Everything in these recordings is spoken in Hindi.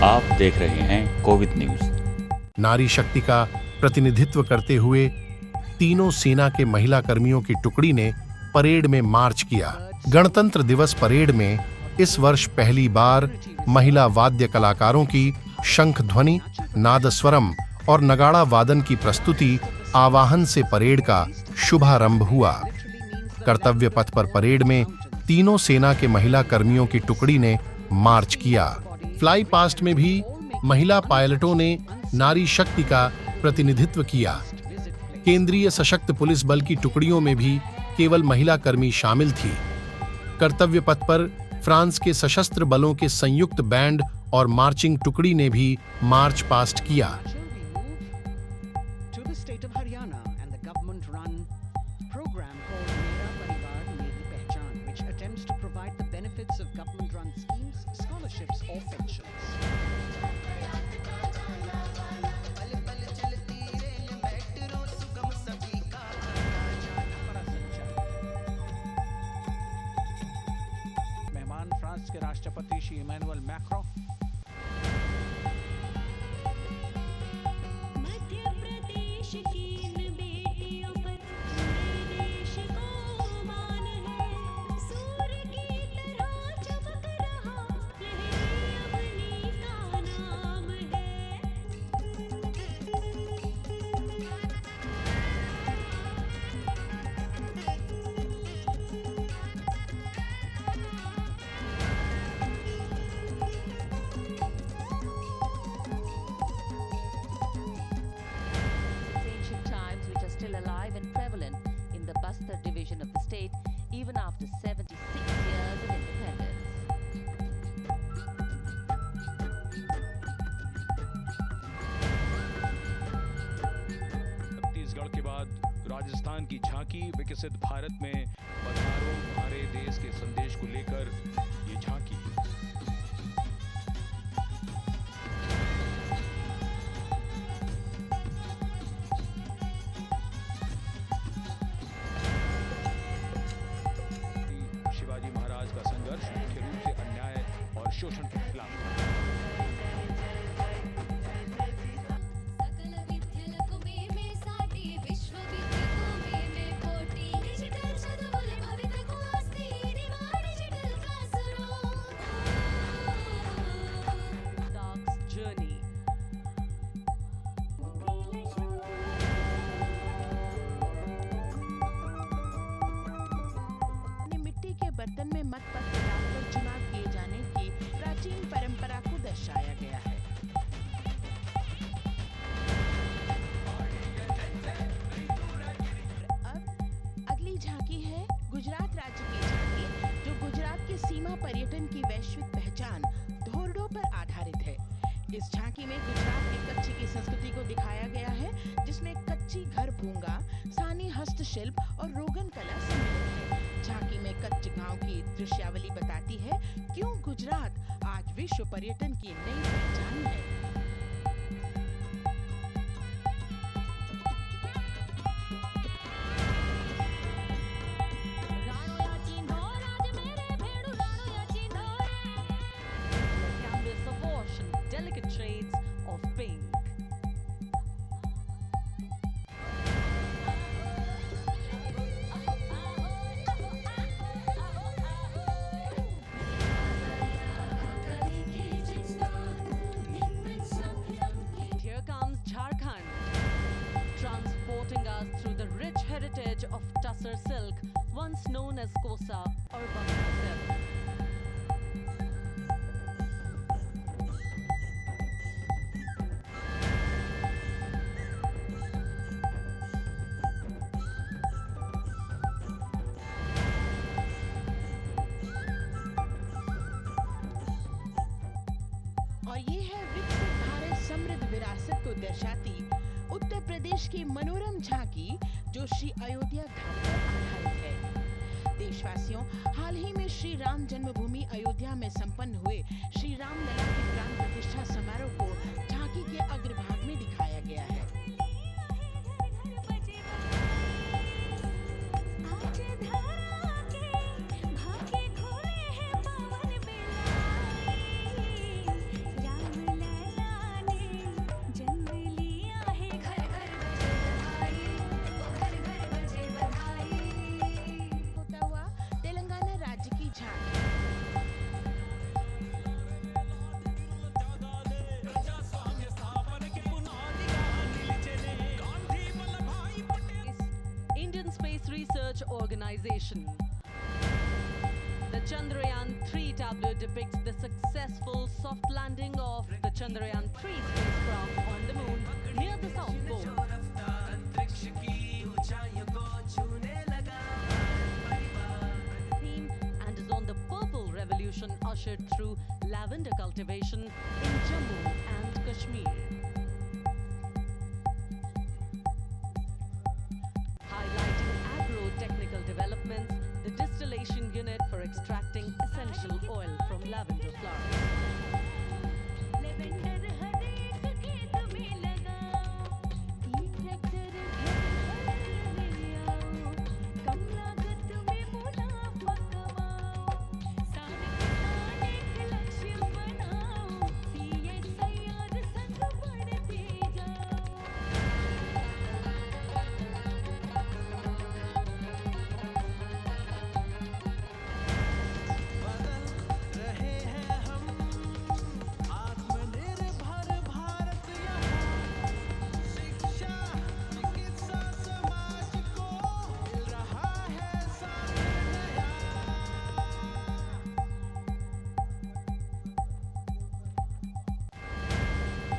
आप देख रहे हैं कोविड न्यूज। नारी शक्ति का प्रतिनिधित्व करते हुए तीनों सेना के महिला कर्मियों की टुकड़ी ने परेड में मार्च किया। गणतंत्र दिवस परेड में इस वर्ष पहली बार महिला वाद्य कलाकारों की शंख ध्वनि, नादस्वरम और नगाड़ा वादन की प्रस्तुति आवाहन से परेड का शुभारंभ हुआ। कर्तव्य पथ पर परेड में तीनों सेना के महिला कर्मियों की टुकड़ी ने मार्च किया। फ्लाई पास्ट में भी महिला पायलटों ने नारी शक्ति का प्रतिनिधित्व किया। केंद्रीय सशक्त पुलिस बल की टुकड़ियों में भी केवल महिला कर्मी शामिल थी। कर्तव्य पथ पर फ्रांस के सशस्त्र बलों के संयुक्त बैंड और मार्चिंग टुकड़ी ने भी मार्च पास्ट किया। फ्रांस के राष्ट्रपति श्री इमैनुअल मैक्रों, मध्य प्रदेश की इन बेटियों पर पूरे देश को मान है। सूर्य की तरह चमक रहा लहरी अपनी का नाम है। Still alive and prevalent in the Bastar division of the state even after 76 years of independence. Chhattisgarh के बाद राजस्थान की झांकी विकसित भारत में पधारो हमारे देश के संदेश को लेकर ये झांकी शिवाजी महाराज का संघर्ष मुख्य रूप से अन्याय और शोषण के खिलाफ था। बर्तन में मत पत्र डालकर चुनाव किए जाने की प्राचीन परंपरा को दर्शाया गया है। अब अगली झांकी है गुजरात राज्य की झांकी, जो गुजरात के सीमा पर्यटन की वैश्विक पहचान धोरडो पर आधारित है। इस झांकी में गुजरात की कच्ची की संस्कृति को दिखाया गया है, जिसमें कच्ची घर भूंगा, स्थानीय हस्तशिल्प और रोगन कला सम्मिलित है। झांकी में कच्च गांव की दृश्यावली बताती है क्यों गुजरात आज विश्व पर्यटन की नई पहचान है। Canvas of wash and delicate shades of pink. Here comes Jharkhand, transporting us through the rich heritage of Tussar silk, once known as Kosa or Bangla silk. और ये है विकसित भारत समृद्ध विरासत को दर्शाती उत्तर प्रदेश की मनोरम झांकी, जो श्री अयोध्या धाम पर आधारित है। देशवासियों, हाल ही में श्री राम जन्मभूमि अयोध्या में संपन्न हुए श्री राम लला की प्राण प्रतिष्ठा समारोह को झांकी के अग्रभाग में दिखाया गया है। भाग्य खोले हैं पवन बिलाई, Ram Research Organization. The Chandrayaan-3 tableau depicts the successful soft landing of the Chandrayaan-3 spacecraft on the moon near the South Pole. Theme and is on the purple revolution ushered through lavender cultivation in Jammu and Kashmir. Highlighting agro-technical developments, the distillation unit for extracting essential oil from lavender flowers. Lavender हर एक खेत में लगाओ, ई ट्रैक्टर घर ले आओ, कम लागत में मुनाफा कमाओ, सारे किसान एक लक्ष्य बनाओ, CSIR संग बढ़ते जाओ। रहे हैं हम आत्मनिर्भर भारत यहाँ शिक्षा चिकित्सा समाज को मिल रहा है साथ नया।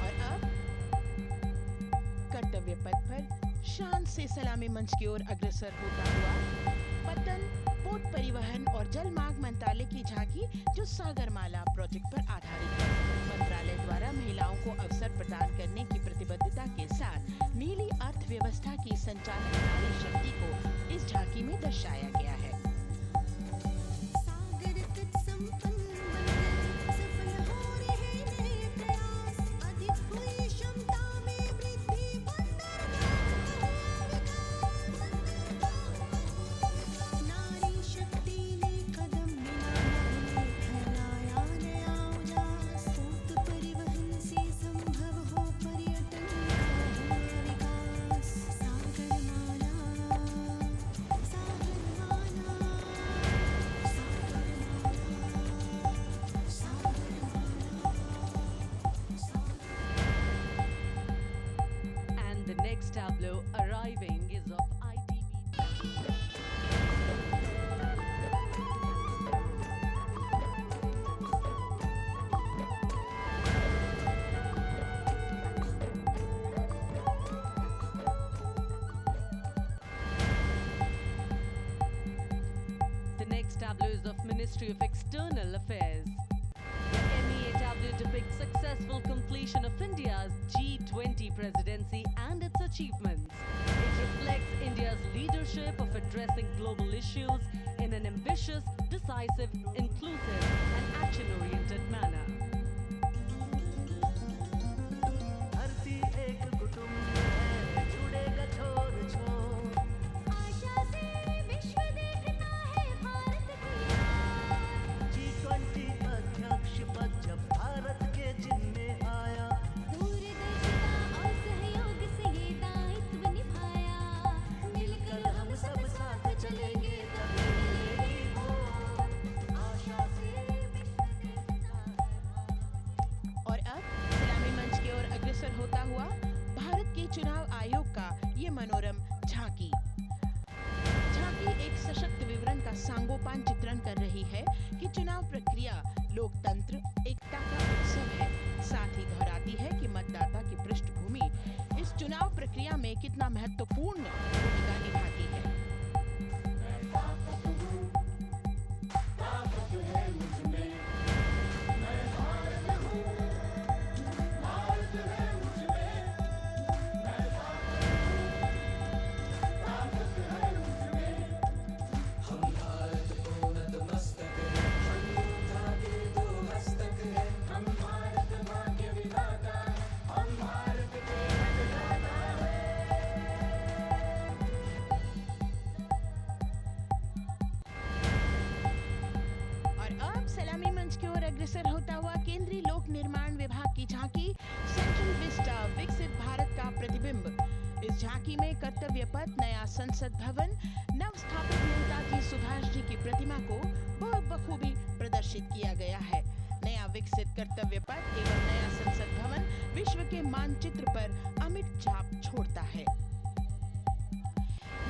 और अब कर्तव्य पथ पर शान से सलामी मंच की ओर अग्रसर होता हुआ पतन पोत परिवहन और जल मार्ग मंत्रालय की झांकी जो सागरमाला प्रोजेक्ट पर आधारित है। मंत्रालय द्वारा महिलाओं को अवसर प्रदान करने की प्रतिबद्धता के साथ नीली अर्थव्यवस्था की संचालक नारी शक्ति को इस झांकी में दर्शाया गया है। सागर तट संपन्न बनकर सफल हो रहे नए प्रयास, अधिक हुई क्षमता में वृद्धि, बंदरगाह हुआ विकास। नारी शक्ति ने कदम मिला नभ में फैलाया नया उजास, पोत परिवहन से संभव हो पर्यटन का हुआ विकास। Sagarmala, Sagarmala, And the next tableau arriving is of ITB. The next tableau is of Ministry of External Affairs. The MEA tableau depicts successful completion of India's G20 presidency and its achievements. It reflects India's leadership of addressing global issues in an ambitious, decisive, inclusive, and action-oriented manner. धरती एक कुटुंब है जुड़ेगा छोर छोर। आशा से विश्व देखता है भारत की ओर। G20 अध्यक्ष पद जब भारत के जिम्मे आया, दूरदर्शिता और सहयोग से ये दायित्व निभाया। मिलकर हम सब साथ चलेंगे तभी मिलेगी वो आशा से विश्व देखता है। और अब सलामी मंच की ओर अग्रसर होता हुआ भारत के चुनाव आयोग का ये मनोरम झांकी एक सशक्त विवरण का सांगोपान चित्रण कर रही है कि चुनाव प्रक्रिया लोकतंत्र एकता का उत्सव है। साथ ही दोहराती है कि मतदाता की पृष्ठभूमि इस चुनाव प्रक्रिया में कितना महत्वपूर्ण भूमिका निभाती है। अग्रसर होता हुआ केंद्रीय लोक निर्माण विभाग की झांकी सेंट्रल विस्टा विकसित भारत का प्रतिबिंब। इस झांकी में कर्तव्य पथ, नया संसद भवन, नव स्थापित नेताजी सुभाष जी की प्रतिमा को बखूबी प्रदर्शित किया गया है। नया विकसित कर्तव्य पथ एवं नया संसद भवन विश्व के मानचित्र पर अमिट छाप छोड़ता है।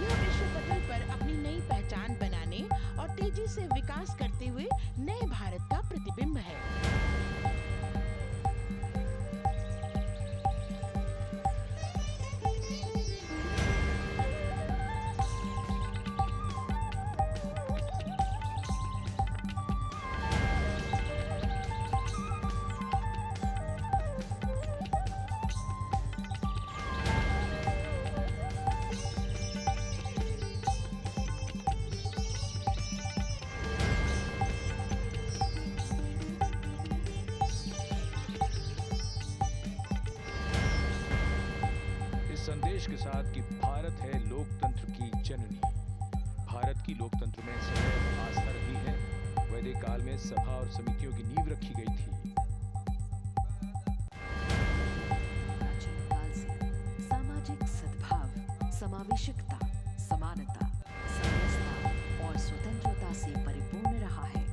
यह विश्व पटल पर अपनी नई पहचान बनाने और तेजी से विकास करते हुए नए भारत का प्रतिबिंब है। इस संदेश के साथ कि भारत है लोकतंत्र की जननी। भारत की लोकतंत्र में सदैव आस्था रही है। वैदिक काल में सभा और समितियों की नींव रखी गई थी। प्राचीन काल से सामाजिक सद्भाव, समावेशिकता, समानता, समरसता और स्वतंत्रता से परिपूर्ण रहा है।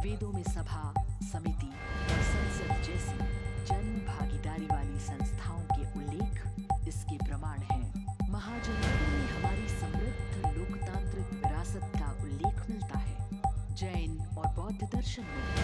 वेदों में सभा, समिति और संसद जैसी जन भागीदारी वाली संस्थाओं के उल्लेख इसके प्रमाण हैं। महाजनपदों में हमारी समृद्ध लोकतांत्रिक विरासत का उल्लेख मिलता है। जैन और बौद्ध दर्शन में